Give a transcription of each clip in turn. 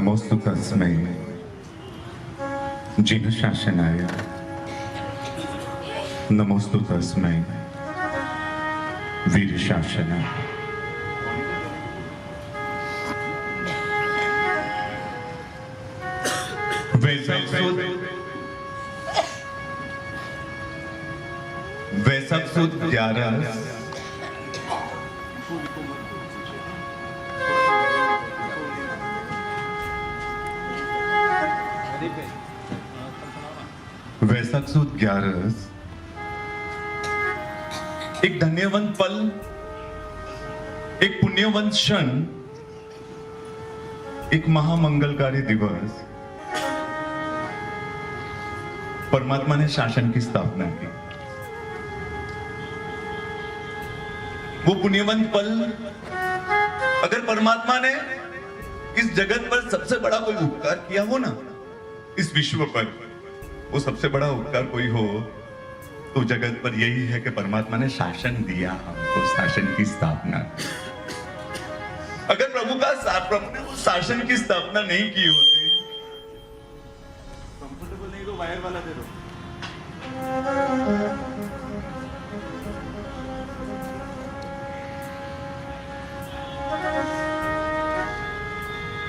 नमोस्तु तस्मै जिन शासनाय नमोस्तु तस्मै वीर शासनाय। वैशाख सुद 11 वैशाख सुद 11 एक धन्यवंत पल, एक पुण्यवंत क्षण, एक महामंगलकारी दिवस। परमात्मा ने शासन की स्थापना की। वो पुण्यवंत पल, अगर परमात्मा ने इस जगत पर सबसे बड़ा कोई उपकार किया हो ना, इस विश्व पर वो सबसे बड़ा उपकार कोई हो तो जगत पर यही है कि परमात्मा ने शासन दिया हमको, शासन की स्थापना। अगर प्रभु ने वो शासन की स्थापना नहीं की होती, कंफर्टेबल नहीं तो वायर वाला दे दो।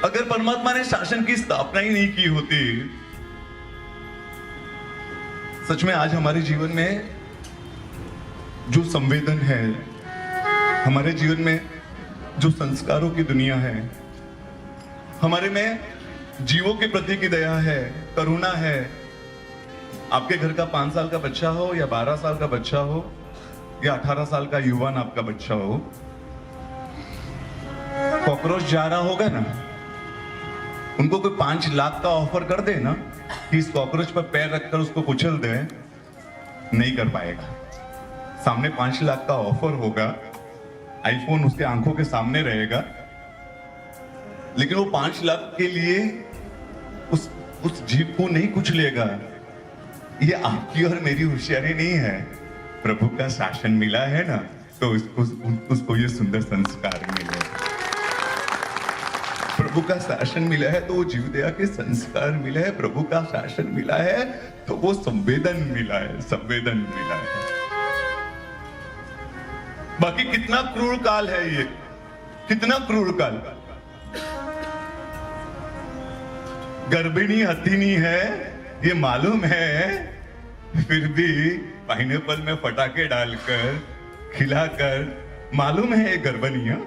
अगर परमात्मा ने शासन की स्थापना ही नहीं की होती, सच में आज हमारे जीवन में जो संवेदन है, हमारे जीवन में जो संस्कारों की दुनिया है, हमारे में जीवों के प्रति की दया है, करुणा है। आपके घर का 5 साल का बच्चा हो या 12 साल का बच्चा हो या 18 साल का युवान आपका बच्चा हो, कॉकरोच जा रहा होगा ना, उनको कोई 5 लाख का ऑफर कर दे ना कि इस कॉकरोच पर पैर रखकर उसको कुचल दे, नहीं कर पाएगा। सामने 5 लाख का ऑफर होगा, आईफोन उसके आंखों के सामने रहेगा, लेकिन वो 5 लाख के लिए उस जीव को नहीं कुचलेगा। ये आपकी और मेरी होशियारी नहीं है, प्रभु का शासन मिला है ना, तो उसको ये सुंदर संस्कार मिले। प्रभु का शासन मिला है तो वो जीवदया के संस्कार मिले हैं। प्रभु का शासन मिला है तो वो संवेदन मिला है, संवेदन मिला है। बाकी कितना क्रूर काल है ये, कितना क्रूर काल। गर्भिणी हथिनी है ये मालूम है, फिर भी पाइनएप्पल में फटाके डालकर खिलाकर, मालूम है ये गर्भणीय,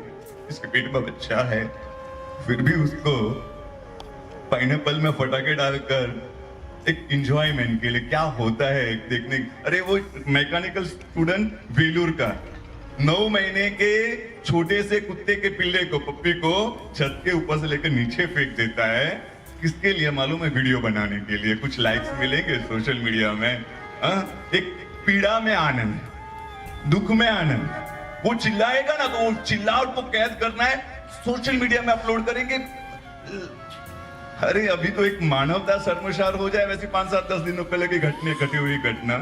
इसके पेट में बच्चा है, फिर भी उसको पाइनएप्पल में फटाके डालकर एक एंजॉयमेंट के लिए क्या होता है देखने। अरे वो मैकेनिकल स्टूडेंट वेलूर का 9 महीने के छोटे से कुत्ते के पिल्ले को, पप्पी को छत के ऊपर से लेकर नीचे फेंक देता है। किसके लिए मालूम है? वीडियो बनाने के लिए, कुछ लाइक्स मिलेंगे सोशल मीडिया में। एक पीड़ा में आनंद, दुख में आनंद। वो चिल्लाएगा ना तो वो चिल्लाहट को कैद करना है, सोशल मीडिया में अपलोड करेंगे। अरे अभी तो एक मानवता शर्मसार हो जाए वैसे 5-7-10 दिनों पहले की घटी हुई घटना,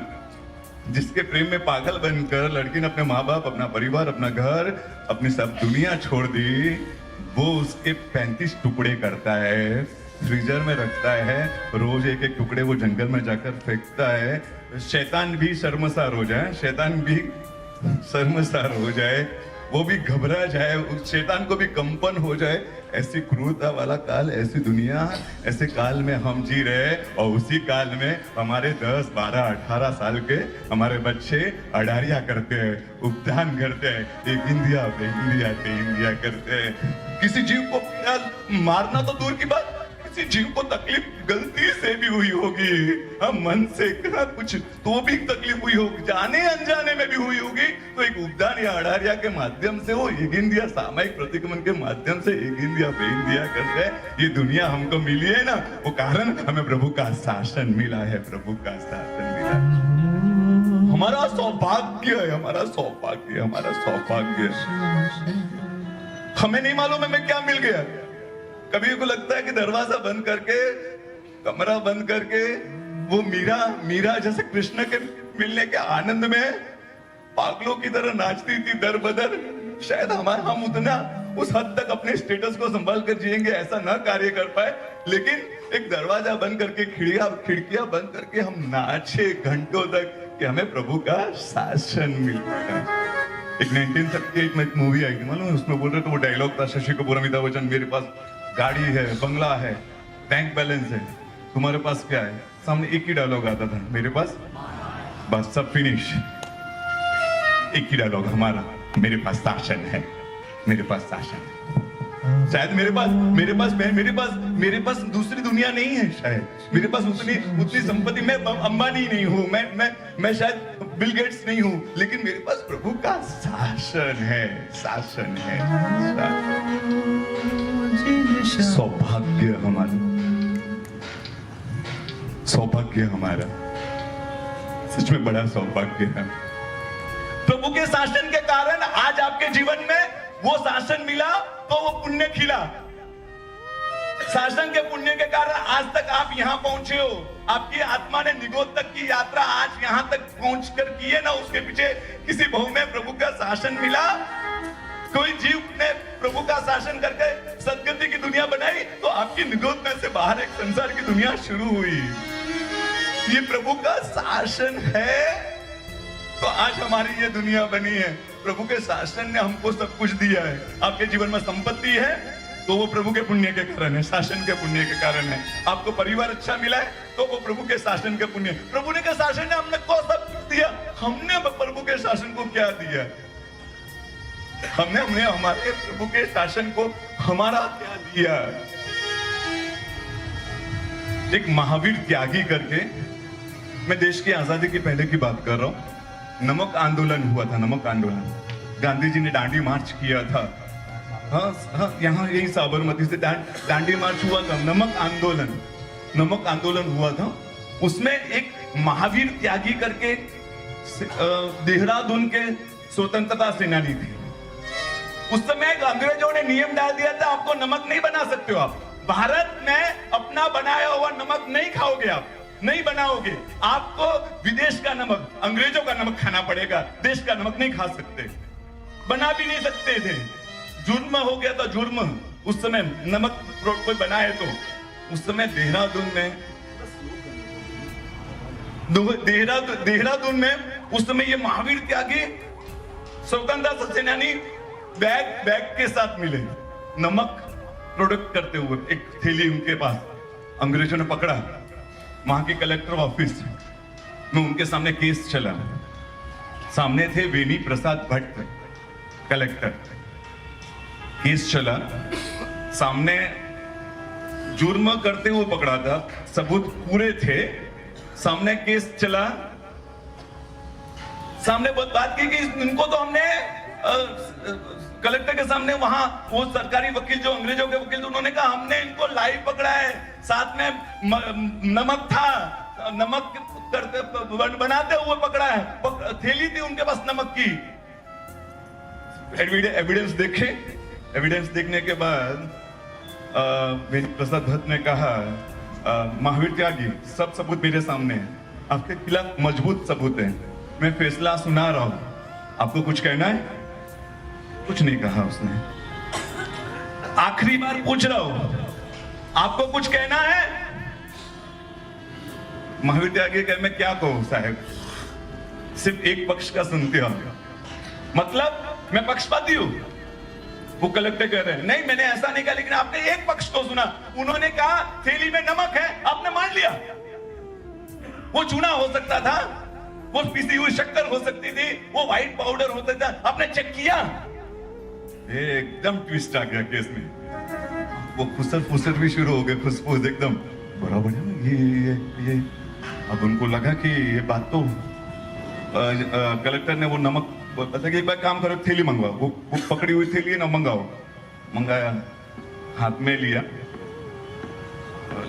जिसके प्रेम में पागल बनकर लड़की ने अपने माँ बाप, अपना परिवार, अपना घर, अपनी सब दुनिया छोड़ दी। वो उसके 35 टुकड़े करता है, फ्रीजर में रखता है, रोज एक एक टुकड़े वो जंगल में जाकर फेंकता है। शैतान भी शर्मसार हो जाए, शैतान भी शर्मसार हो जाए, वो भी घबरा जाए, उस शैतान को भी कंपन हो जाए। ऐसी क्रूरता वाला काल, ऐसी दुनिया, ऐसे काल में हम जी रहे। और उसी काल में हमारे 10, 12, 18 साल के हमारे बच्चे अडारिया करते हैं, उपदान करते हैं, एक इंडिया पे इंडिया पे इंडिया करते हैं। किसी जीव को मारना तो दूर की बात, किसी जीव को तकलीफ गलती से भी हुई होगी, हम मन से इतना कुछ तो भी तकलीफ हुई होगी, जाने अनजाने में भी हुई होगी, तो एक उपदान या अडारिया के माध्यम से, वो एक इंडिया सामयिक प्रतिक्रमण के माध्यम से एक इंडिया पे इंडिया करते हैं। ये दुनिया हमको मिली है ना, वो कारण हमें प्रभु का शासन मिला है, प्रभु का शासन मिला है। हमारा सौभाग्य है, हमारा सौभाग्य, हमारा सौभाग्य। हमें नहीं मालूम हमें क्या मिल गया। कभी को लगता है कि दरवाजा बंद करके, कमरा बंद करके, वो मीरा जैसे कृष्ण के मिलने के आनंद में पागलों की तरह नाचती थी दर बदर। शायद हम उस हद तक अपने स्टेटस को संभाल कर जिएंगे, ऐसा न कार्य कर पाए, लेकिन एक दरवाजा बंद करके, खिड़कियां बंद करके हम नाचे घंटों तक कि हमें प्रभु का शासन मिलता है। एक 1938 में एक मूवी आई थी, मालूम, उसमें बोल रहे थे, वो डायलॉग था शशि कपूर अमिताभ बच्चन, मेरे पास गाड़ी है, बंगला है, बैंक बैलेंस है, तुम्हारे पास क्या है? सामने एक ही डायलॉग आता था, मेरे पास, बस सब फिनिश। एक ही डायलॉग हमारा, मेरे पास शासन है, मेरे पास शासन है। शायद मेरे पास दूसरी दुनिया नहीं है, शायद मेरे पास उतनी संपत्ति, मैं अंबानी नहीं हूं, मैं शायद बिल गेट्स नहीं हूं, लेकिन मेरे पास प्रभु का शासन है, शासन है। सौभाग्य हमारा, सौभाग्य हमारा, सच में बड़ा सौभाग्य है। प्रभु के शासन के कारण आज आपके जीवन में वो शासन मिला तो वो पुण्य खिला। शासन के पुण्य के कारण आज तक आप यहां पहुंचे हो। आपकी आत्मा ने निगोद तक की यात्रा आज यहां तक पहुंचकर की है ना, उसके पीछे किसी बहु में प्रभु का शासन मिला। कोई जीव ने प्रभु का शासन करके सदगति की दुनिया बनाई तो आपकी निगोद में से बाहर एक संसार की दुनिया शुरू हुई। ये प्रभु का शासन है तो आज हमारी ये दुनिया बनी है। प्रभु के शासन ने हमको सब कुछ दिया है। आपके जीवन में संपत्ति है तो वो प्रभु के पुण्य के कारण है, शासन के पुण्य के कारण है। आपको परिवार अच्छा मिला है तो वो प्रभु के शासन के पुण्य। प्रभु ने के शासन ने हमने को सब दिया, हमने प्रभु के शासन को क्या दिया? हमने हमारे प्रभु के शासन को हमारा क्या दिया? एक महावीर त्यागी करके, मैं देश की आजादी की पहले की बात कर रहा हूं, नमक आंदोलन हुआ था, नमक आंदोलन। गांधी जी ने दांडी मार्च किया था, हाँ, यहाँ यही साबरमती से दांडी मार्च हुआ था, नमक आंदोलन हुआ था। उसमें एक महावीर त्यागी करके देहरादून के स्वतंत्रता सेनानी थे। उस समय अंग्रेजों ने नियम डाल दिया था, आपको नमक नहीं बना सकते हो, आप भारत में अपना बनाया हुआ नमक नहीं खाओगे, आप नहीं बनाओगे, आपको विदेश का नमक, अंग्रेजों का नमक खाना पड़ेगा, देश का नमक नहीं खा सकते, बना भी नहीं सकते थे। जुर्म हो गया था, जुर्म। उस समय नमक कोई बनाए तो उस समय देहरादून में उस समय ये महावीर त्यागी स्वतंत्रता सेनानी बैग के साथ मिले, नमक प्रोडक्ट करते हुए, एक थैली उनके पास। अंग्रेजों ने पकड़ा, वहां के कलेक्टर ऑफिस में उनके सामने केस चला। सामने थे वेनी प्रसाद भट्ट, कलेक्टर। केस चला, सामने जुर्म करते हुए पकड़ा था, सबूत पूरे थे, सामने केस चला। सामने बात की कि इनको तो हमने कलेक्टर के सामने, वहां वो सरकारी वकील जो अंग्रेजों के वकील थे, उन्होंने कहा हमने इनको लाइव पकड़ा है, साथ में नमक था, नमक करते बनाते हुए पकड़ा है, थैली थी उनके पास नमक की। एविडेंस देखे, एविडेंस देखने के बाद प्रसाद भट्ट ने कहा, महावीर त्यागी, सब सबूत मेरे सामने है, आपके खिलाफ मजबूत सबूत है, मैं फैसला सुना रहा हूं, आपको कुछ कहना है? कुछ नहीं कहा उसने। आखिरी बार पूछ रहा हूं, आपको कुछ कहना है? महावीर त्यागी कहे, मैं क्या कहूं साहब, सिर्फ एक पक्ष का सुनते हो, मतलब मैं पक्षपाती हूं। वो कलेक्टर कह रहे हैं, नहीं मैंने ऐसा नहीं कहा, लेकिन आपने एक पक्ष को सुना। उन्होंने कहा थैली में नमक है, आपने मान लिया। वो चूना हो सकता था, वो पिसी हुई शक्कर हो सकती थी, वो व्हाइट पाउडर होता था, आपने चेक किया? एकदम ट्विस्ट आ गया केस में, वो फुसर भी शुरू हो गए, फुसफुस एकदम बराबर है ये। अब उनको लगा कि ये बात तो कलेक्टर ने वो नमक पता कि एक बार काम करो, थैली मंगवाओ, वो पकड़ी हुई थैली है ना, मंगाया, हाथ में लिया,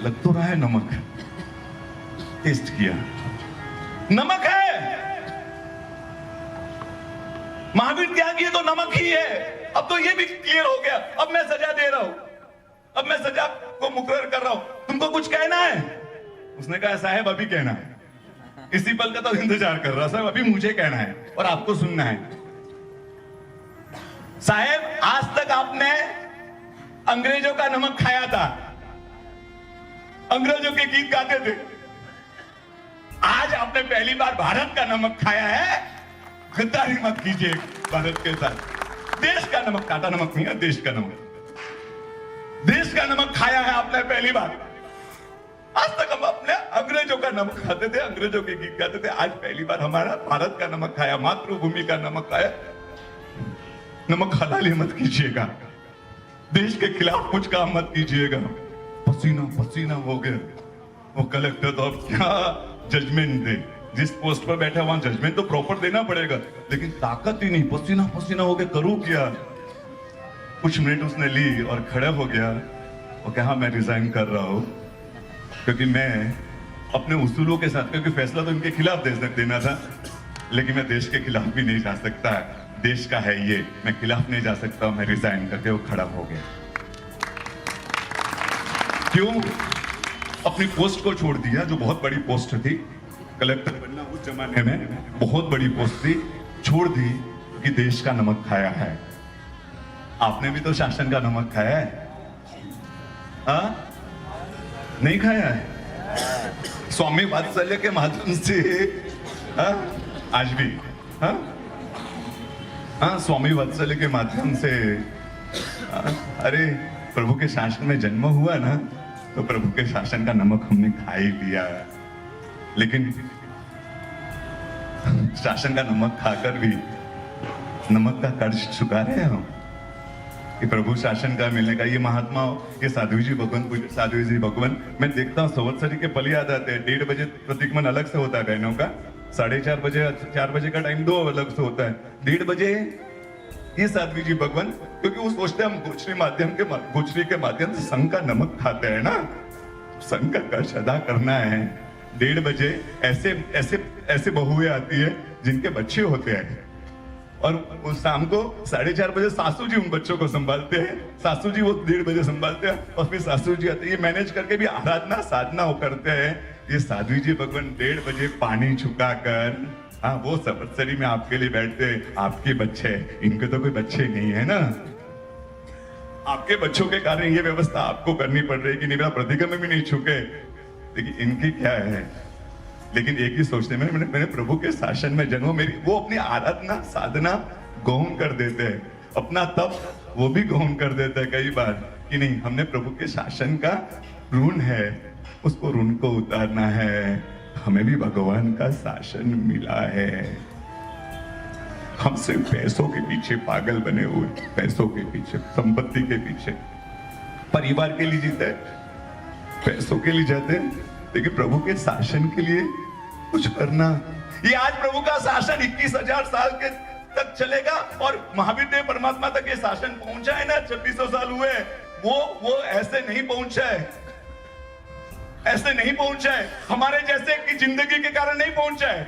लग तो रहा है नमक, टेस्ट किया, नमक है। महावीर त्यागी तो नमक ही है। अब तो ये भी क्लियर हो गया, अब मैं सजा दे रहा हूं, अब मैं सजा को मुकर्रर कर रहा हूं, तुमको कुछ कहना है? उसने कहा साहब अभी कहना है, इसी पल का तो इंतजार कर रहा, साहब अभी मुझे कहना है और आपको सुनना है। साहेब, आज तक आपने अंग्रेजों का नमक खाया था, अंग्रेजों के गीत गाते थे। आज आपने पहली बार भारत का नमक खाया है। गद्दारी मत कीजिए भारत के साथ। देश का नमक, काटा नमक नहीं है, देश का नमक, देश का नमक खाया है आपने पहली बार। आज तक हम अपने अंग्रेजों का नमक खाते थे, अंग्रेजों के गीत गाते थे। आज पहली बार हमारा भारत का नमक खाया, मातृभूमि का नमक खाया। नमक हलाली मत कीजिएगा, देश के खिलाफ कुछ काम मत कीजिएगा। पसीना पसीना हो गया वो कलेक्टर, तो अब क्या जजमेंट दे? जिस पोस्ट पर बैठा वहां जजमेंट तो प्रॉपर देना पड़ेगा, लेकिन ताकत ही नहीं, पसीना पसीना हो गया, करूं क्या? कुछ मिनट उसने ली और खड़ा हो गया और कहा मैं रिजाइन कर रहा हूं, क्योंकि मैं अपने उसूलों के साथ, क्योंकि फैसला तो इनके खिलाफ देना था, लेकिन मैं देश के खिलाफ भी नहीं जा सकता। देश का है ये, मैं खिलाफ नहीं जा सकता। मैं रिजाइन करके वो खड़ा हो गया। क्यों? अपनी पोस्ट को छोड़ दिया, जो बहुत बड़ी पोस्ट थी, कलेक्टर बनना उस जमाने में बहुत बड़ी पोस्ट थी, छोड़ दी कि देश का नमक खाया है। आपने भी तो शासन का नमक खाया है, नहीं खाया है? स्वामी वात्सल्य के माध्यम से आज भी स्वामी वात्सल्य के माध्यम से अरे प्रभु के शासन में जन्म हुआ ना, तो प्रभु के शासन का नमक हमने खा ही लिया। लेकिन शासन का नमक खाकर भी नमक का कर्ज चुका रहे हम कि प्रभु शासन का मिलने का। ये महात्मा, ये साधु जी भगवान, मैं देखता हूँ संवत्सरी के पल याद आते हैं। 1:30 बजे प्रतिक्रमण अलग से होता है बहनों का, 4:30 बजे 4 बजे का टाइम 2 अलग से होता है। 1:30 बजे ये साध्वी जी भगवान, क्योंकि वो सोचते हैं हम गोचरी के माध्यम से संघ का नमक खाते हैं ना, संघ का कर्ज अदा करना है। 1:30 बजे ऐसे बहुएं आती है जिनके बच्चे होते हैं, और उस शाम को 4:30 बजे सासू जी उन बच्चों को संभालते हैं। सासू जी वो 1:30 बजे संभालते हैं, और फिर सासू जी आते हैं। ये मैनेज करके भी आराधना साधना वो करते हैं। ये साध्वी जी भगवान 1:30 बजे पानी छुपाकर, वो संवत्सरी में आपके लिए बैठते। आपके बच्चे, इनके तो कोई बच्चे नहीं है ना, आपके बच्चों के कारण ये व्यवस्था आपको करनी पड़ रही है कि नहीं मेरा प्रतिक्रम में भी नहीं छुके। लेकिन इनकी क्या है? लेकिन एक ही सोचते हैं, मैंने प्रभु के शासन में जन्म, मेरी वो अपनी आराधना साधना गौण कर देते हैं, अपना तप वो भी गौण कर देते हैं कई बार कि नहीं, हमने प्रभु के शासन का ऋण है, उसको ऋण को उतारना है। हमें भी भगवान का शासन मिला है। हम सिर्फ पैसों के पीछे पागल बने हुए, पैसों के पीछे, संपत्ति के पीछे, परिवार के लिए जीते, पैसों के लिए जाते, लेकिन प्रभु के शासन के लिए कुछ करना। ये आज प्रभु का शासन 21,000 साल के तक चलेगा, और महावीर देव परमात्मा तक ये शासन पहुंचा है ना, 2600 साल हुए। वो ऐसे नहीं पहुंचा है, ऐसे नहीं पहुंचा है, हमारे जैसे की जिंदगी के कारण नहीं पहुंचा है।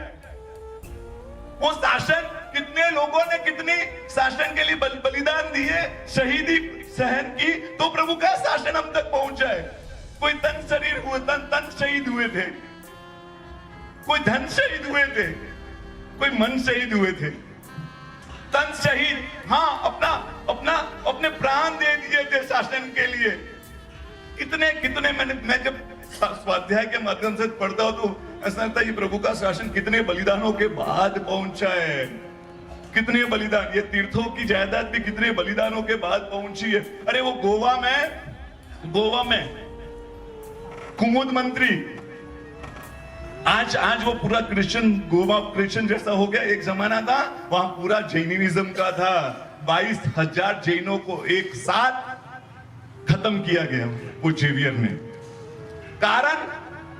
वो शासन, कितने लोगों ने कितनी शासन के लिए बलिदान दिए, शहीदी सहन की, तो प्रभु का शासन हम तक पहुंचा है। कोई तन शरीर हुए, तन शहीद हुए थे, कोई धन शहीद हुए थे, कोई मन शहीद हुए थे। तन शहीद, अपने प्राण दे दिए थे शासन के लिए। कितने मैं जब स्वाध्याय के माध्यम से पढ़ता हूं तो ऐसा लगता है ये प्रभु का शासन कितने बलिदानों के बाद पहुंचा है। कितने बलिदान, ये तीर्थों की जायदाद भी कितने बलिदानों के बाद पहुंची है। अरे वो गोवा में कुमुद मंत्री, आज वो पूरा गोवा क्रिश्चियन जैसा हो गया। एक जमाना था वहां पूरा जैनिज्म का था, 22,000 जैनों को एक साथ खत्म किया गया वो जेवियर ने। कारण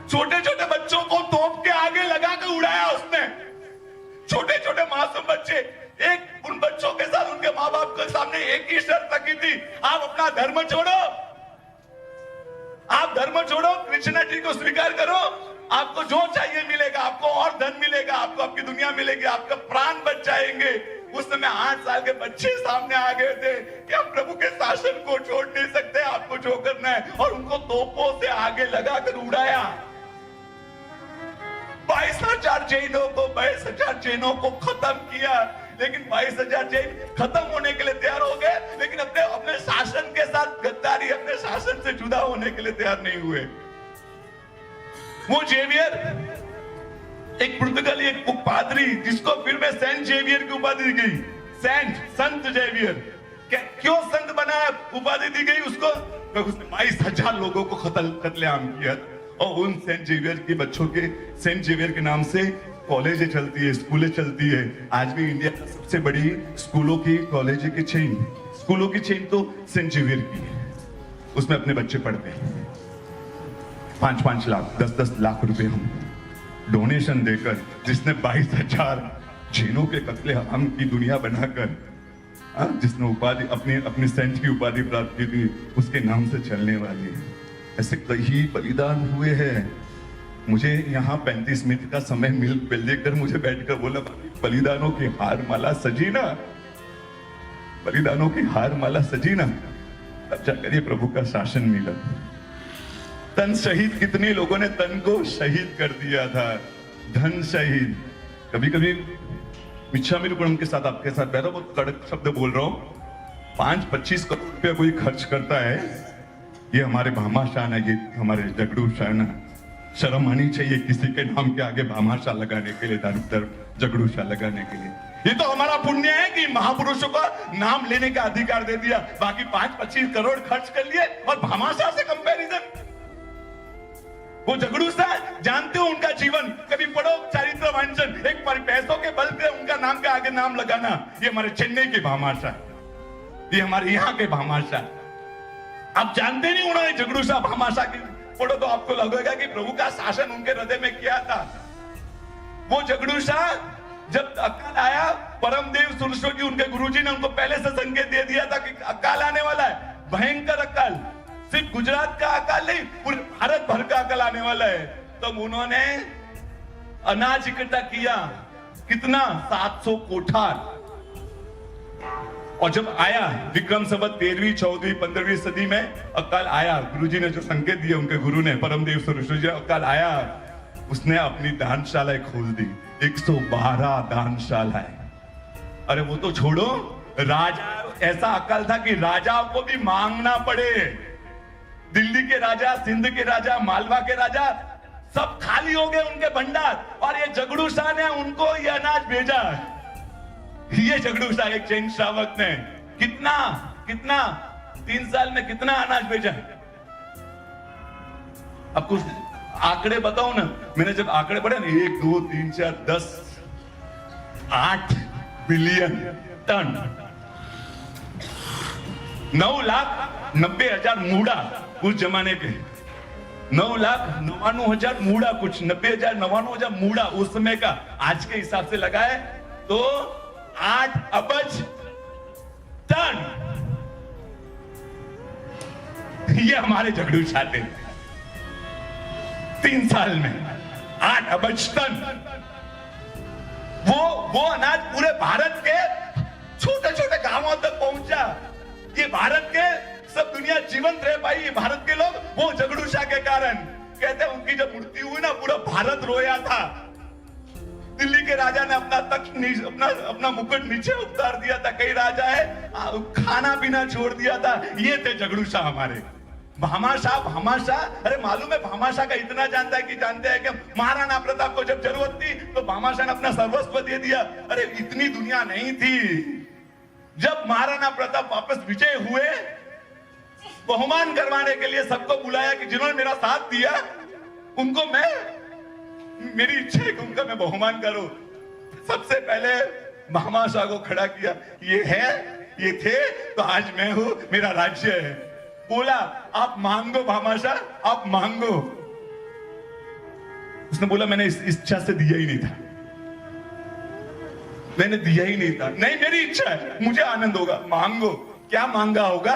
छोटे छोटे बच्चों को तोप के आगे लगा के उड़ाया उसने। छोटे छोटे मासूम बच्चे, एक उन बच्चों के साथ उनके माँ बाप के सामने एक ही शर्त रखी थी, आप अपना धर्म छोड़ो, आप धर्म छोड़ो, क्रिश्चियनिटी को स्वीकार करो, आपको जो चाहिए मिलेगा, आपको और धन मिलेगा, आपको आपकी दुनिया मिलेगी, आपका प्राण बच जाएंगे। उस समय 8 साल के बच्चे सामने आ गए थे कि हम प्रभु के शासन को छोड़ नहीं सकते, आपको जो करना है, और उनको तोपों से आगे लगाकर उड़ाया। 22,000 जैनों को खत्म किया। लेकिन 22,000 जैन खत्म होने के लिए तैयार हो गए, लेकिन अपने अपने शासन के साथ गद्दारी, अपने शासन से जुदा होने के लिए तैयार नहीं हुए। वो जेवियर एक पुर्तगाली एक पादरी, जिसको फिर में सेंट जेवियर की उपाधि दी गई, संत जेवियर। क्यों संत बनाया, उपाधि दी गई उसको? क्योंकि उसने 22,000 लोगों को कत्लेआम किया, और उन सेंट जेवियर के बच्चों के, सेंट जेवियर के नाम से कॉलेजें चलती है, स्कूलें चलती है। आज भी इंडिया की सबसे बड़ी स्कूलों की, कॉलेज की चेन, स्कूलों की चेन तो सेंट जेवियर की है। उसमें अपने बच्चे पढ़ते हैं। 5-5 लाख, 10-10 लाख रुपए हम डोनेशन देकर, जिसने 22,000 जैनों के कत्लेआम की दुनिया बनाकर, जिसने उपाधि अपनी सेंट की उपाधि प्राप्त की थी, उसके नाम से चलने वाली है। ऐसे कई बलिदान हुए हैं। मुझे यहाँ 35 मिनट का समय मिल लेकर मुझे बैठकर बोला, बलिदानों की हार माला सजी ना, बलिदानों की हार माला सजी ना, तब जाकर ये प्रभु का शासन मिला। तन शहीद, कितने लोगों ने तन को शहीद कर दिया था, धन शहीद। कभी कभी मिच्छा मेरे उनके साथ, आपके साथ बैठा, बहुत कड़क शब्द बोल रहा हूं। 5-25 करोड़ रुपया कोई खर्च करता है, ये हमारे भामाशाह है, ये हमारे जगड़ू शाह ना। शर्म आनी चाहिए किसी के नाम के आगे भामाशाह लगाने के लिए, जगड़ू शाह लगाने के लिए। ये तो हमारा पुण्य है कि महापुरुषों का नाम लेने का अधिकार दे दिया, बाकी 5-25 करोड़ खर्च कर लिए और भामाशाह से कंपैरिजन। वो जगड़ू शाह, जानते हो उनका जीवन, कभी पढ़ो चरित्र वांचन, एक पैसों के बल पे उनका नाम के आगे नाम लगाना। ये हमारे चेन्नई के भामाशाह, ये हमारे यहाँ के भामाशाह। आप जानते नहीं उन्होंने जगड़ू शाह भामाशाह की पढ़ो तो आपको लगेगा कि प्रभु का शासन उनके हृदय में क्या था। वो जगड़ू शाह जब अकाल आया, परमदेव सुरसोगी उनके गुरुजी ने उनको पहले से संकेत दे दिया था कि अकाल आने वाला है, भयंकर अकाल। सिर्फ गुजरात का अकाल नहीं, पूरे भारत भर का अकाल आने वाला है। तो उन्होंने अनाज इकट्ठा किया, कितना? 700 कोठार। और जब आया विक्रम संवत 13वीं, 14वीं, 15वीं सदी में अकाल आया, गुरुजी ने जो संकेत दिए, उनके गुरु ने, परमदेव सुरसोगी, अकाल आया, उसने अपनी दानशालाएं खोल दी। 112 दानशालाएं। अरे वो तो छोड़ो, राजा, ऐसा अकाल था कि राजा को भी मांगना पड़े। दिल्ली के राजा, सिंध के राजा, मालवा के राजा, सब खाली हो गए उनके भंडार, और ये जगड़ू शाह ने उनको ये अनाज भेजा। ये जगड़ू शाह, एक जैन श्रावक ने कितना 3 साल में कितना अनाज भेजा? अब कुछ आंकड़े बताओ ना। मैंने जब आंकड़े पढ़े ना, 1, 2, 3, 4, 10, 8 बिलियन टन, 9,90,000 मूड़ा उस जमाने के, 9,99,000 मूड़ा, कुछ 90,000, 99,000 मूड़ा उस समय का। आज के हिसाब से लगाए तो 8 अरब टन। ये हमारे जगड़ू शाह थे 3 साल में 8 अरब टन। वो अनाज पूरे भारत के छोटे छोटे गांवों तक पहुंचा। ये भारत के सब दुनिया जीवंत रह पाई, ये भारत के लोग वो जगड़ू शाह के कारण। कहते हैं उनकी जब मृत्यु हुई ना, पूरा भारत रोया था। दिल्ली के राजा ने अपना तख्त, अपना मुकुट नीचे उतार दिया था। कई राजा है खाना पीना छोड़ दिया था। ये थे जगड़ू शाह हमारे। भामाशाह, अरे मालूम है भामाशाह का इतना जानते हैं कि महाराणा प्रताप को जब जरूरत थी तो भामाशाह ने अपना सर्वस्व दे दिया। अरे इतनी दुनिया नहीं थी। जब महाराणा प्रताप वापस विजय हुए, बहुमान करवाने के लिए सबको बुलाया कि जिन्होंने मेरा साथ दिया उनको मेरी इच्छा है कि उनका मैं बहुमान करूं। सबसे पहले भामाशाह को खड़ा किया, ये थे तो आज मैं हूं, मेरा राज्य है। बोला आप मांगो भामाशाह, आप मांगो। उसने बोला मैंने इस इच्छा से दिया ही नहीं था, मैंने दिया ही नहीं था। नहीं, मेरी इच्छा है, मुझे आनंद होगा, मांगो। क्या मांगा होगा,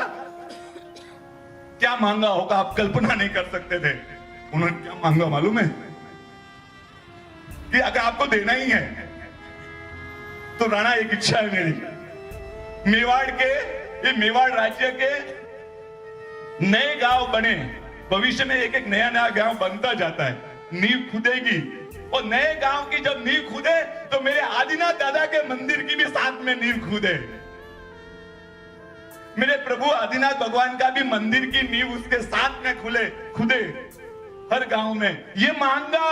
क्या मांगा होगा, आप कल्पना नहीं कर सकते थे। उन्होंने क्या मांगा मालूम है? कि अगर आपको देना ही है तो राणा, एक इच्छा है मेरी, मेवाड़ राज्य के नए गांव बने। भविष्य में एक नया गांव बनता जाता है, नींव खुदेगी, और नए गांव की जब नींव खुदे तो मेरे आदिनाथ दादा के मंदिर की भी साथ में नींव खुदे। मेरे प्रभु आदिनाथ भगवान का भी मंदिर की नींव उसके साथ में खुदे हर गांव में। ये मांगा,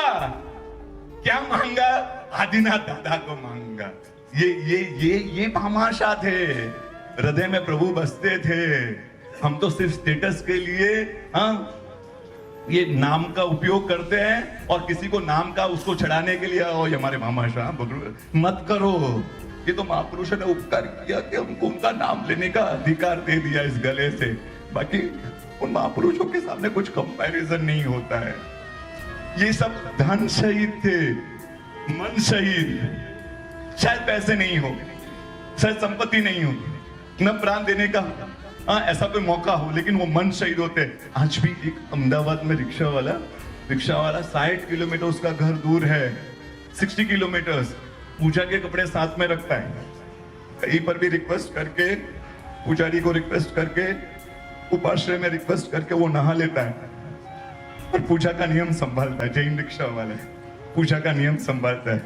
क्या मांगा? आदिनाथ दादा को मांगा। ये भामाशाह थे, हृदय में प्रभु बसते थे। हम तो सिर्फ स्टेटस के लिए ये नाम का उपयोग करते हैं और किसी को नाम का उसको चढ़ाने के लिए ये हमारे भामाशाह। मत करो, ये तो महापुरुषों ने उपकार किया कि हमको उनका नाम लेने का अधिकार दे दिया इस गले से। बाकी उन महापुरुषों के सामने कुछ कंपैरिजन नहीं होता है। ये सब धन शहीद थे, मन शहीद। शायद पैसे नहीं हो, शायद संपत्ति नहीं हो, न प्राण देने का ऐसा कोई मौका हो, लेकिन वो मन शहीद होते। आज भी एक अहमदाबाद में रिक्शा वाला 60 किलोमीटर उसका घर दूर है, 60 किलोमीटर पूजा के कपड़े साथ में रखता है। कहीं पर भी रिक्वेस्ट करके, पुजारी को रिक्वेस्ट करके, उपाश्रय में रिक्वेस्ट करके वो नहा लेता है और पूजा का नियम संभालता है। जैन रिक्शा वाला पूजा का नियम संभालता है,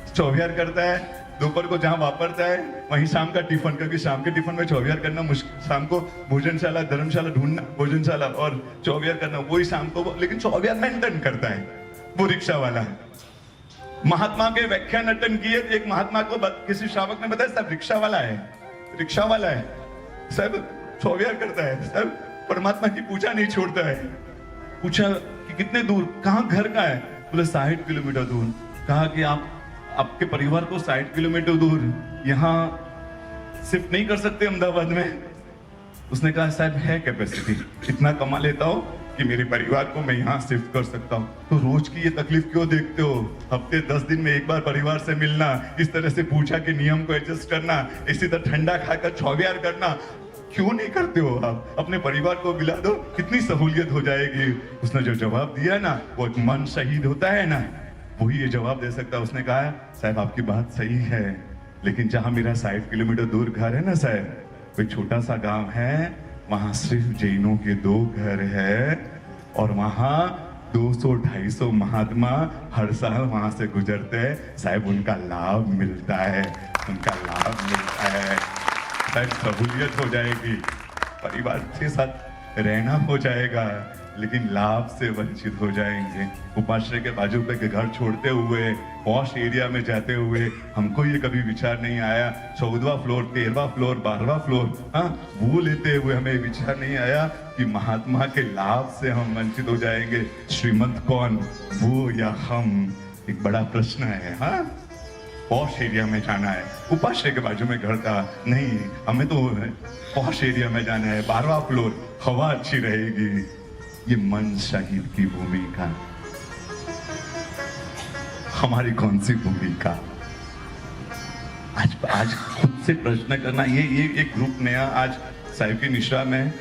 चौविहार करता है। दोपहर को जहां वापरता है वहीं शाम का टिफिन, क्योंकि शाम के टिफिन में चौविहार करना मुश्किल। शाम को भोजनशाला, धर्मशाला ढूंढना, भोजनशाला और चौविहार करना, वही शाम को, लेकिन चौविहार मेंटेन करता है वो रिक्शा वाला। महात्मा के व्याख्यान अटेंड किए, एक महात्मा को किसी श्रावक ने बताया, साहब रिक्शा वाला है साहब, चौविहार करता है साहब, परमात्मा की पूजा नहीं छोड़ता है। पूछा कि कितने दूर, कहाँ घर का है? बोले 60 किलोमीटर दूर। कहा कि आपके परिवार को 60 किलोमीटर दूर यहाँ शिफ्ट नहीं कर सकते अहमदाबाद में? उसने कहा साहब है कैपेसिटी, इतना कमा लेता हूँ कि मेरे परिवार को मैं यहाँ शिफ्ट कर सकता हूँ। तो रोज की ये तकलीफ क्यों देखते हो? हफ्ते 10 दिन में एक बार परिवार से मिलना, इस तरह से पूजा के नियम को एडजस्ट करना, इसी तरह ठंडा खाकर चौविहार करना क्यों नहीं करते हो? आप अपने परिवार को मिला दो, कितनी सहूलियत हो जाएगी। उसने जो जवाब दिया ना, वो एक मन शहीद होता है ना, वही ये जवाब दे सकता है। उसने कहा साहब आपकी बात सही है, लेकिन जहां मेरा 60 किलोमीटर दूर घर है ना साहब, कोई छोटा सा गांव है, वहां सिर्फ जैनों के 2 घर है और वहां 200-250 महात्मा हर साल वहां से गुजरते हैं साहब। उनका लाभ मिलता है, शायद सहूलियत हो जाएगी, परिवार के साथ रहना हो जाएगा, लेकिन लाभ से वंचित हो जाएंगे। उपाश्रय के बाजू पे के घर छोड़ते हुए, पॉश एरिया में जाते हुए, हमको ये कभी विचार नहीं आया 14वां फ्लोर, 13वां फ्लोर, 12वां फ्लोर, वो लेते हुए हमें विचार नहीं आया कि महात्मा के लाभ से हम वंचित हो जाएंगे। श्रीमंत कौन, वो या हम? एक बड़ा प्रश्न है। पॉश एरिया में जाना है, उपाश्रय के बाजू में घर था, नहीं हमें तो पॉश एरिया में जाना है, 12वां फ्लोर, हवा अच्छी रहेगी। ये मन शहीद की भूमिका, हमारी कौन सी भूमिका? आज खुद से प्रश्न करना। ये एक ग्रुप नया आज साहिब की निश्रा में,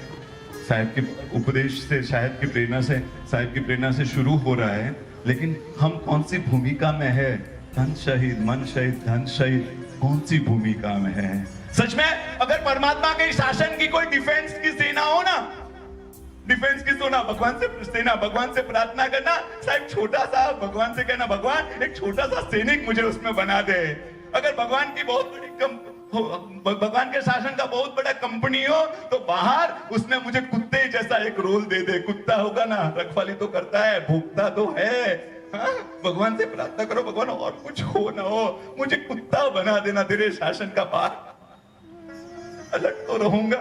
साहिब के उपदेश से, शायद की प्रेरणा से, साहिब की प्रेरणा से शुरू हो रहा है, लेकिन हम कौन सी भूमिका में है? धन शहीद, मन शहीद, धन शहीद, कौन सी भूमिका में है? सच में अगर परमात्मा के शासन की कोई डिफेंस की सेना हो ना, डिफेंस की सोना, भगवान से सेना, भगवान से प्रार्थना करना, साहब छोटा सा भगवान से कहना, भगवान एक छोटा सा सैनिक मुझे उसमें बना दे। अगर भगवान की बहुत बड़ी भगवान के शासन का बहुत बड़ा कंपनी हो, तो बाहर उसमें मुझे कुत्ते जैसा एक रोल दे दे। कुत्ता होगा ना, रखवाली तो करता है, भूखता तो है। भगवान से प्रार्थना करो, भगवान और कुछ हो ना हो, मुझे कुत्ता बना देना तेरे शासन का बाहर। अलग तो रहूंगा,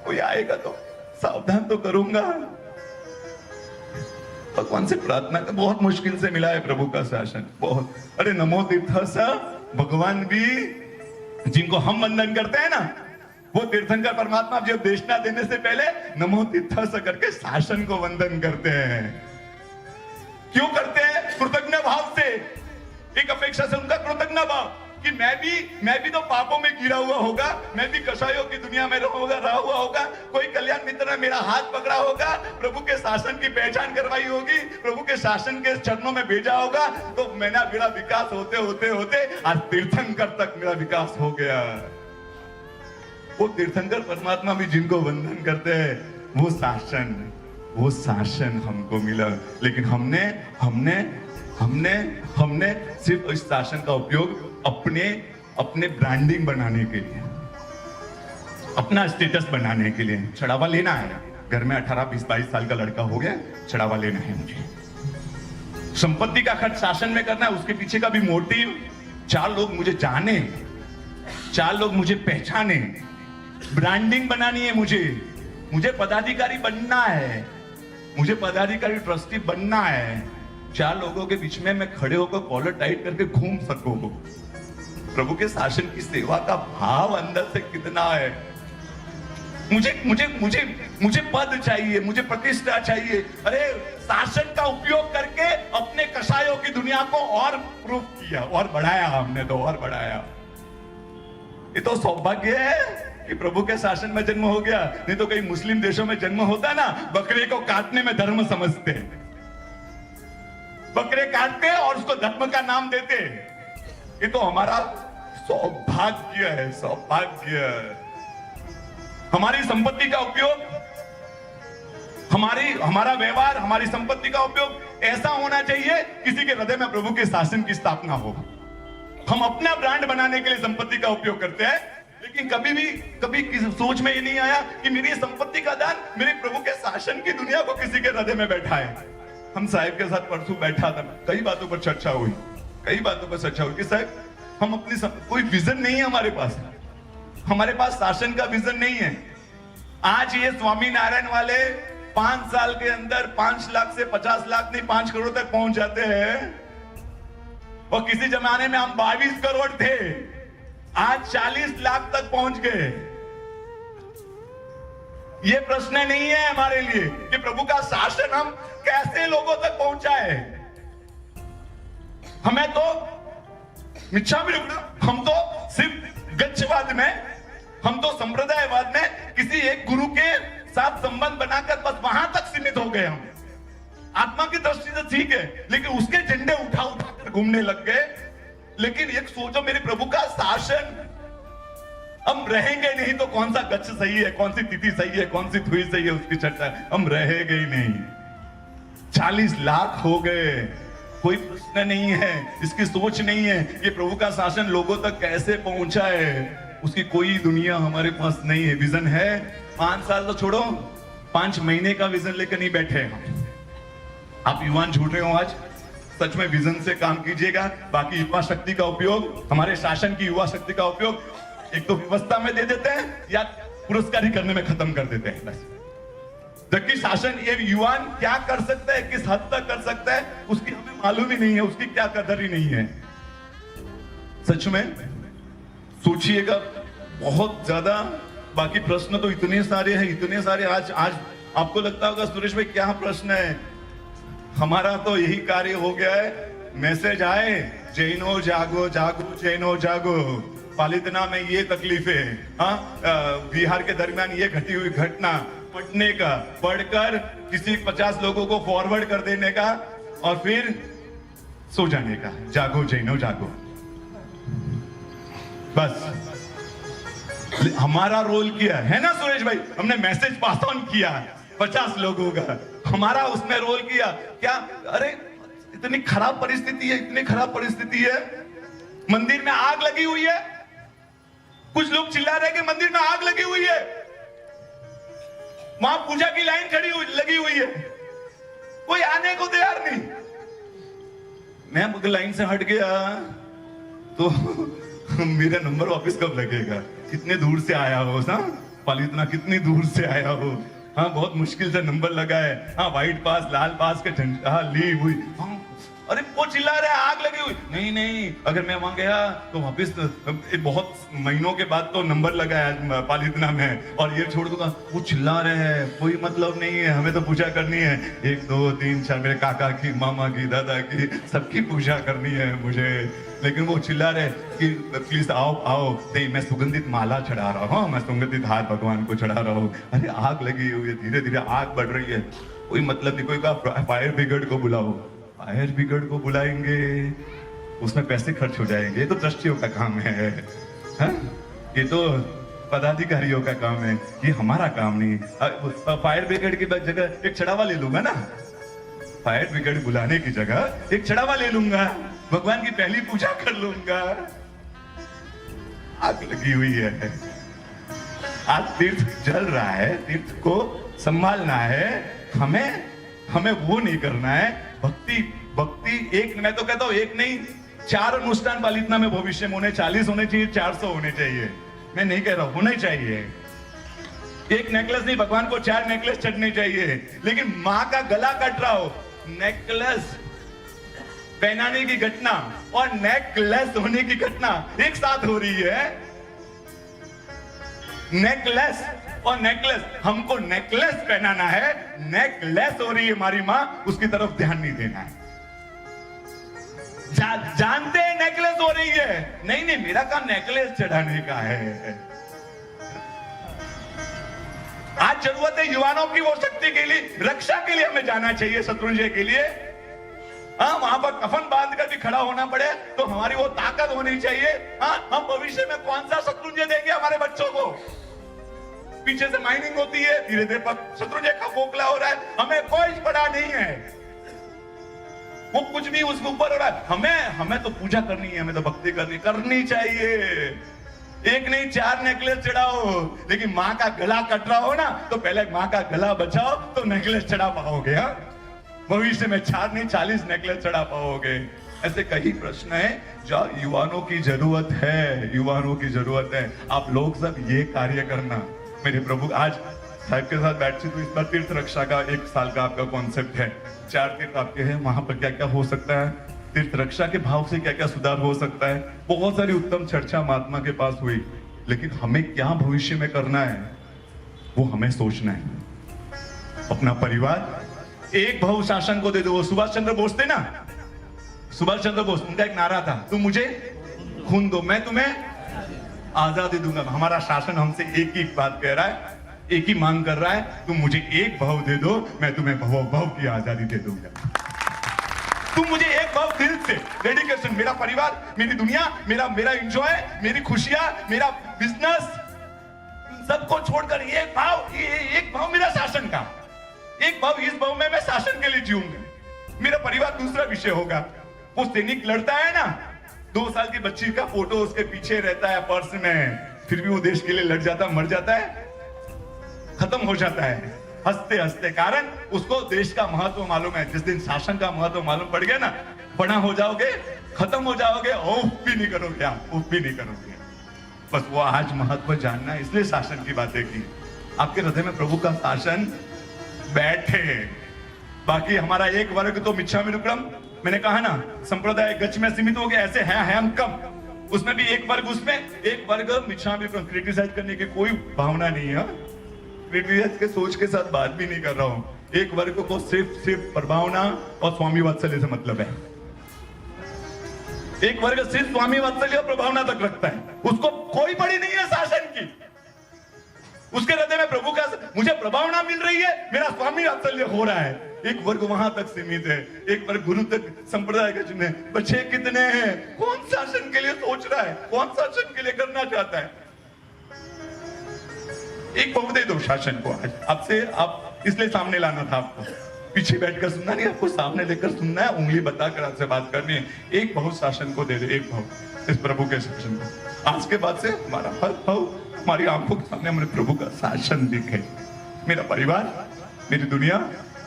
कोई आएगा तो सावधान तो करूंगा। भगवान से प्रार्थना कर, बहुत मुश्किल से मिला है प्रभु का शासन, बहुत। अरे नमो तीर्थ, भगवान भी जिनको हम वंदन करते हैं ना, वो तीर्थंकर परमात्मा जब देशना देने से पहले नमो तीर्थ करके शासन को वंदन करते हैं। क्यों करते हैं? कृतज्ञ भाव से, एक अपेक्षा से, उनका कृतज्ञ भाव कि मैं भी तो पापों में गिरा हुआ होगा, मैं भी कसाईयों की दुनिया में रहा हुआ होगा, कोई कल्याण मित्र ने मेरा हाथ पकड़ा होगा, प्रभु के शासन की पहचान करवाई होगी, प्रभु के शासन के चरणों में भेजा होगा, तो मेरा विकास होते होते होते आज तीर्थंकर तक मेरा विकास हो गया। वो तीर्थंकर परमात्मा भी जिनको वंदन करते हैं, वो शासन हमको मिला। लेकिन हमने हमने हमने सिर्फ इस शासन का उपयोग अपने ब्रांडिंग बनाने के लिए, अपना स्टेटस बनाने के लिए, चढ़ावा लेना है। घर में 18, 20, 22 साल का लड़का हो गया, चढ़ावा लेना है मुझे, संपत्ति का खर्च शासन में करना है। उसके पीछे का भी मोटिव, 4 लोग मुझे जाने, 4 लोग मुझे पहचाने, ब्रांडिंग बनानी है मुझे पदाधिकारी बनना है, मुझे पदाधिकारी ट्रस्टी बनना है। 4 लोगों के बीच में मैं खड़े होकर कॉलर टाइट करके घूम सकूं। प्रभु के शासन की सेवा का भाव अंदर से कितना है। मुझे पद चाहिए, मुझे प्रतिष्ठा चाहिए। अरे शासन का उपयोग करके अपने कसायों की दुनिया को और प्रूव किया, और बढ़ाया, हमने तो और बढ़ाया। ये तो सौभाग्य है कि प्रभु के शासन में जन्म हो गया। नहीं तो कई मुस्लिम देशों में जन्म होता ना, बकरे को काटने में धर्म समझते, बकरे काटते और उसको धर्म का नाम देते। ये तो हमारा सौभाग्य है, सौभाग्य। हमारी संपत्ति का उपयोग, हमारा व्यवहार, हमारी संपत्ति का उपयोग ऐसा होना चाहिए किसी के हृदय में प्रभु के शासन की स्थापना हो। हम अपना ब्रांड बनाने के लिए संपत्ति का उपयोग करते हैं, लेकिन कभी किसी सोच में ये नहीं आया कि मेरी संपत्ति का दान मेरे प्रभु के शासन की दुनिया को किसी के हृदय में बैठा है। हम साहिब के साथ परसों बैठा था, कई बातों पर चर्चा हुई कि साहिब हम अपनी कोई विजन नहीं है हमारे पास शासन का विजन नहीं है। आज ये स्वामीनारायण वाले 5 साल के अंदर 5 लाख से 50 लाख नहीं 5 करोड़ तक पहुंच जाते हैं, और किसी जमाने में हम 22 करोड़ थे, आज 40 लाख तक पहुंच गए। ये प्रश्न नहीं है हमारे लिए कि प्रभु का शासन हम कैसे लोगों तक पहुंचाए। हमें तो मिच्छा भी रुकना, हम तो सिर्फ गच्छवाद में, हम तो संप्रदायवाद में किसी एक गुरु के साथ संबंध बनाकर बस वहां तक सीमित हो गए। हम आत्मा की दृष्टि से ठीक है, लेकिन उसके झंडे उठा कर घूमने लग गए। लेकिन एक सोचो, मेरे प्रभु का शासन हम रहेंगे नहीं तो कौन सा गच्छ सही है, कौन सी तिथि सही है, कौन सी थुई सही है, उसकी चर्चा हम रहेंगे ही नहीं। 40 लाख हो गए, कोई प्रश्न नहीं है, इसकी सोच नहीं है कि प्रभु का शासन लोगों तक कैसे पहुंचा है। उसकी कोई दुनिया हमारे पास नहीं है। विजन है 5 साल तो छोड़ो, 5 महीने का विजन लेकर नहीं बैठे हम। आप युवान झूठ रहे हो आज, सच में विजन से काम कीजिएगा। बाकी युवा शक्ति का उपयोग, हमारे शासन की युवा शक्ति का उपयोग एक तो व्यवस्था में दे देते हैं या पुरस्कारी करने में खत्म कर देते हैं बस। जबकि शासन ये युवान क्या कर सकता है, किस हद तक कर सकता है, उसकी हमें मालूम ही नहीं है, उसकी क्या कदर ही नहीं है। सच में सोचिएगा बहुत ज्यादा। बाकी प्रश्न तो इतने सारे हैं, इतने सारे। आज आपको लगता होगा सुरेश भाई क्या प्रश्न है, हमारा तो यही कार्य हो गया है। मैसेज आए, जैनो जागो जागो जैनो जागो, पालितना में ये तकलीफें, बिहार के दरमियान ये घटी हुई घटना, पढ़ने का, पढ़कर किसी 50 लोगों को फॉरवर्ड कर देने का और फिर सो जाने का। जागो जैनो जागो, बस हमारा रोल किया है ना सुरेश भाई। हमने मैसेज पास ऑन किया 50 लोगों का, हमारा उसमें रोल किया क्या। अरे इतनी खराब परिस्थिति है, इतनी खराब परिस्थिति है, मंदिर में आग लगी हुई है। कुछ लोग चिल्ला रहे कि मंदिर में आग लगी हुई है, वहां पूजा की लाइन लगी हुई है, कोई आने को तैयार नहीं। मैं लाइन से हट गया तो मेरा नंबर वापस कब लगेगा, कितने दूर से आया हो ना, पालितना कितनी दूर से आया हो। हाँ बहुत मुश्किल से नंबर लगा है। हाँ व्हाइट पास, लाल पास के झंडा, हाँ ली हुई। हाँ अरे वो चिल्ला रहे आग लगी हुई। नहीं, अगर मैं वहां गया तो वापिस बहुत महीनों के बाद तो नंबर लगा है पालितना में, और ये छोड़ दूंगा। वो चिल्ला रहे हैं, कोई मतलब नहीं है, हमें तो पूजा करनी है। 1 2 3 4 मेरे काका की, मामा की, दादा की, सबकी पूजा करनी है मुझे। लेकिन वो चिल्ला रहे कि प्लीज आओ। नहीं, मैं सुगंधित माला चढ़ा रहा हूँ, मैं सुगंधित हार भगवान को चढ़ा रहा हूँ। अरे आग लगी हुई है, धीरे धीरे आग बढ़ रही है, कोई मतलब नहीं। कोई कहा फायर ब्रिगेड को बुलाओ, फायर ब्रिगेड को बुलाएंगे, उसमें पैसे खर्च हो जाएंगे। ये तो ट्रस्टियों का काम है, ये तो पदाधिकारियों का काम है, ये हमारा काम नहीं। फायर ब्रिगेड की जगह एक चढ़ावा ले लूंगा ना, फायर ब्रिगेड बुलाने की जगह एक चढ़ावा ले लूंगा, भगवान की पहली पूजा कर लूंगा। आग लगी हुई है, आज तीर्थ जल रहा है, तीर्थ को संभालना है, हमें वो नहीं करना है। भक्ति एक, मैं तो कहता हूं एक नहीं 4 अनुष्ठान पालितना में भविष्य में होने 40 होने चाहिए, 400 होने चाहिए। मैं नहीं कह रहा हूं, होने चाहिए। एक नेकलेस नहीं, भगवान को 4 नेकलेस चढ़ने चाहिए। लेकिन मां का गला कट रहा हो, नेकलेस पहनाने की घटना और नेकलेस होने की घटना एक साथ हो रही है। नेकलेस और नेकलेस, हमको नेकलेस पहनाना है, नेकलेस हो रही है हमारी मां, उसकी तरफ ध्यान नहीं देना है। जानते हैं नेकलेस हो रही है, नहीं मेरा काम नेकलेस चढ़ाने का है। आज जरूरत है युवाओं की वो शक्ति के लिए, रक्षा के लिए हमें जाना चाहिए, शत्रुंजय के लिए। हाँ, वहां पर कफन बांध कर भी खड़ा होना पड़े तो हमारी वो ताकत होनी चाहिए। हाँ, हम भविष्य में कौन सा शत्रुंजय देंगे हमारे बच्चों को? पीछे से माइनिंग होती है, धीरे धीरे शत्रुंजय का खोखला हो रहा है, हमें कोई पड़ा नहीं है, वो कुछ भी उसके ऊपर हो रहा है। हमें तो पूजा करनी है, हमें तो भक्ति करनी चाहिए। एक नहीं 4 नेकलेस चढ़ाओ, लेकिन मां का गला कट रहा हो ना, तो पहले मां का गला बचाओ तो नेकलेस चढ़ा पाओगे। हाँ, भविष्य में 4 नहीं 40 नेकलेस चढ़ा पाओगे। ऐसे कई प्रश्न है जो युवाओं की जरूरत है, युवाओं की जरूरत है। आप लोग सब ये कार्य करना। मेरे प्रभु आज साहब के साथ बैठे तो इस बार तीर्थ रक्षा का 1 साल का आपका कॉन्सेप्ट है। 4 तीर्थ आपके हैं, वहां पर क्या क्या हो सकता है, तीर्थ रक्षा के भाव से क्या क्या सुधार हो सकता है। बहुत सारी उत्तम चर्चा महात्मा के पास हुई, लेकिन हमें क्या भविष्य में करना है वो हमें सोचना है। अपना परिवार एक भाव शासन को दे दो। सुभाष चंद्र बोस थे ना, सुभाष चंद्र बोस, उनका एक नारा था, तुम मुझे खून दो मैं तुम्हें आजादी दूंगा। हमारा शासन हमसे एक ही बात कह रहा है, एक ही मांग कर रहा है, तुम मुझे एक भाव दे दो, मैं तुम्हें भाव की आजादी दे दूंगा। तुम मुझे एक भाव दिल से, डेडिकेशन, मेरा परिवार, मेरी दुनिया, मेरा एंजॉय, मेरी खुशियां, मेरा बिजनेस, सबको छोड़कर एक भाव मेरा शासन का, एक भाव, इस भाव में मैं शासन के लिए जीऊंगा। मेरा परिवार दूसरा विषय होगा। वो सैनिक लड़ता है ना, 2 साल की बच्ची का फोटो उसके पीछे रहता है पर्स में, फिर भी वो देश के लिए लड़ जाता, मर जाता है, खत्म हो जाता है हंसते हंसते। कारण उसको देश का महत्व मालूम है। जिस दिन शासन का महत्व मालूम पड़ गया ना, बड़ा हो जाओगे, खत्म हो जाओगे, उफ भी नहीं करोगे, आप उफ भी नहीं करोगे। बस वो आज महत्व जानना है, इसलिए शासन की बातें की। आपके हृदय में प्रभु का शासन बैठे। बाकी हमारा एक वर्ग तो मिच्छामि दुक्कडम, मैंने कहा ना, संप्रदाय गच में सीमित हो गया, ऐसे है हम कम, उसमें भी एक वर्ग, उसमें एक वर्ग मिच्छामि दुक्कडम। क्रिटिसाइज करने की कोई भावना नहीं है, क्रिटिसाइज के सोच के साथ बात भी नहीं कर रहा हूं। एक वर्ग को सिर्फ प्रभावना और स्वामी वात्सल्य से मतलब है। एक वर्ग सिर्फ स्वामी वात्सल्य और प्रभावना तक रखता है, उसको कोई बड़ी नहीं है शासन की। उसके हृदय में प्रभु का, मुझे प्रभावना मिल रही है, मेरा स्वामी वात्सल्य हो रहा है। एक वर्ग वहां तक सीमित है, एक वर्ग गुरु तक, संप्रदाय के चुने बच्चे कितने हैं, कौन शासन के लिए सोच रहा है, कौन शासन के लिए करना चाहता है। एक भाव दे दो शासन को। आज आपसे, आप इसलिए सामने लाना था, आपको पीछे बैठकर सुनना नहीं, आपको सामने लेकर सुनना है, उंगली बताकर आपसे बात करनी है। एक भाव शासन को दे दे, एक भाव इस प्रभु के शासन को। आज के बाद से हमारा हर भाव हमारी आंखों के सामने हमारे प्रभु का शासन दिखे। मेरा परिवार, मेरी दुनिया,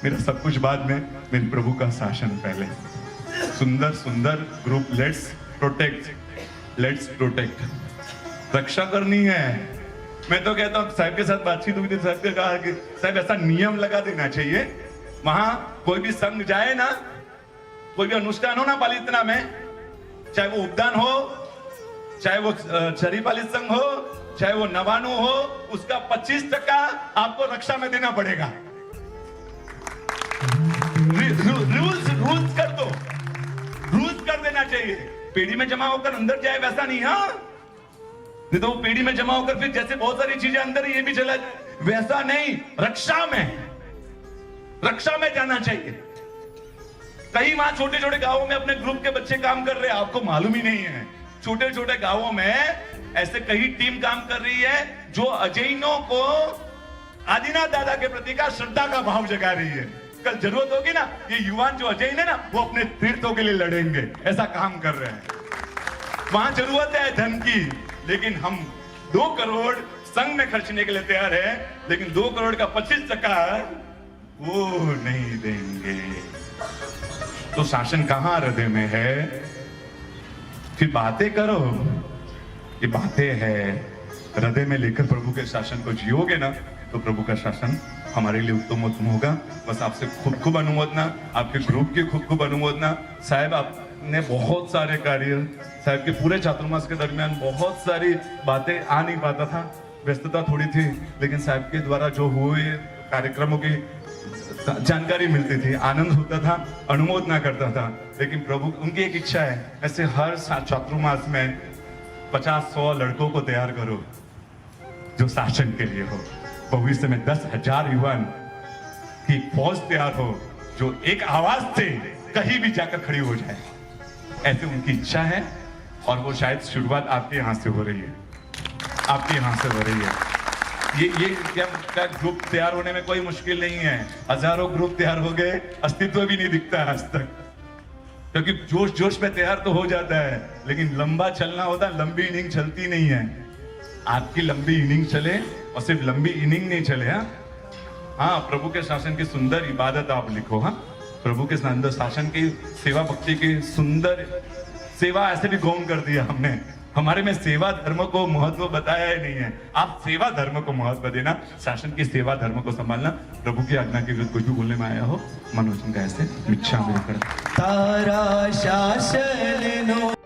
मेरा सब कुछ बाद में, मेरे प्रभु का शासन पहले। सुंदर सुंदर ग्रुप, लेट्स प्रोटेक्ट, रक्षा करनी है। मैं तो कहता हूं, साहब के साथ बातचीत हुई थी, साहब ने कहा कि साहब ऐसा नियम लगा देना चाहिए, वहां कोई भी संघ जाए ना, कोई भी अनुष्ठान हो ना पालितना में, चाहे वो उपदान हो, चाहे वो शरीफालित संघ हो, चाहे वो नवानु हो, उसका 25% आपको रक्षा में देना पड़ेगा। रूल्स कर दो, रूल्स कर देना चाहिए। पेड़ी में जमा होकर अंदर जाए वैसा नहीं, हाँ, नहीं तो वो पेड़ी में जमा होकर फिर जैसे बहुत सारी चीजें अंदर ये भी चला जाए, वैसा नहीं, रक्षा में जाना चाहिए। कई वहां छोटे छोटे गांवों में अपने ग्रुप के बच्चे काम कर रहे हैं, आपको मालूम ही नहीं है। छोटे छोटे गांवों में ऐसे कई टीम काम कर रही है जो अजैनों को आदिनाथ दादा के प्रति का श्रद्धा का भाव जगा रही है। कल जरूरत होगी ना, ये युवान जो अजय ने ना, वो अपने तीर्थों के लिए लड़ेंगे, ऐसा काम कर रहे हैं। वहां जरूरत है धन की, लेकिन हम 2 करोड़ संघ में खर्चने के लिए तैयार है, लेकिन 2 करोड़ का 25% वो नहीं देंगे। तो शासन कहां हृदय में है? फिर बातें करो, ये बातें है, हृदय में लेकर प्रभु के शासन को जियोगे ना, तो प्रभु का शासन हमारे लिए उत्तम उत्तम होगा। बस आपसे खूब अनुमोदना, आपके ग्रुप की खूब अनुमोदना। साहब आपने बहुत सारे कार्य, साहब के पूरे चातुर्मास के दरमियान बहुत सारी बातें आ नहीं पाता था, व्यस्तता थोड़ी थी, लेकिन साहब के द्वारा जो हुए कार्यक्रमों की जानकारी मिलती थी, आनंद होता था, अनुमोदना करता था। लेकिन प्रभु उनकी एक इच्छा है, ऐसे हर चातुर्मास में 50-100 लड़कों को तैयार करो जो शासन के लिए हो। भविष्य में 10,000 युवान की फौज तैयार हो, जो एक आवाज से कहीं भी जाकर खड़ी हो जाए, ऐसे उनकी इच्छा है। और वो शायद शुरुआत आपके यहां से हो रही है, आपके यहां से हो रही है। ये क्या ग्रुप तैयार होने में कोई मुश्किल नहीं है। हजारों ग्रुप तैयार हो गए, अस्तित्व भी नहीं दिखता है आज तक, क्योंकि जोश जोश में तैयार तो हो जाता है, लेकिन लंबा चलना होता, लंबी इनिंग चलती नहीं है। आपकी लंबी इनिंग चले, और सिर्फ लंबी इनिंग नहीं चले। हाँ, प्रभु के शासन की सुंदर इबादत आप लिखो। हाँ, प्रभु के सुंदर शासन की सेवा भक्ति की सुंदर सेवा ऐसे भी गौण कर दिया हमने। हमारे में सेवा धर्म को महत्व बताया ही नहीं है। आप सेवा धर्म को महत्व देना, शासन की सेवा धर्म को संभालना। प्रभु की आज्ञा के विरुद्ध कुछ भी बोलने में आया हो, मनोजन का ऐसे मिच्छा मिलकर तारा शासन नो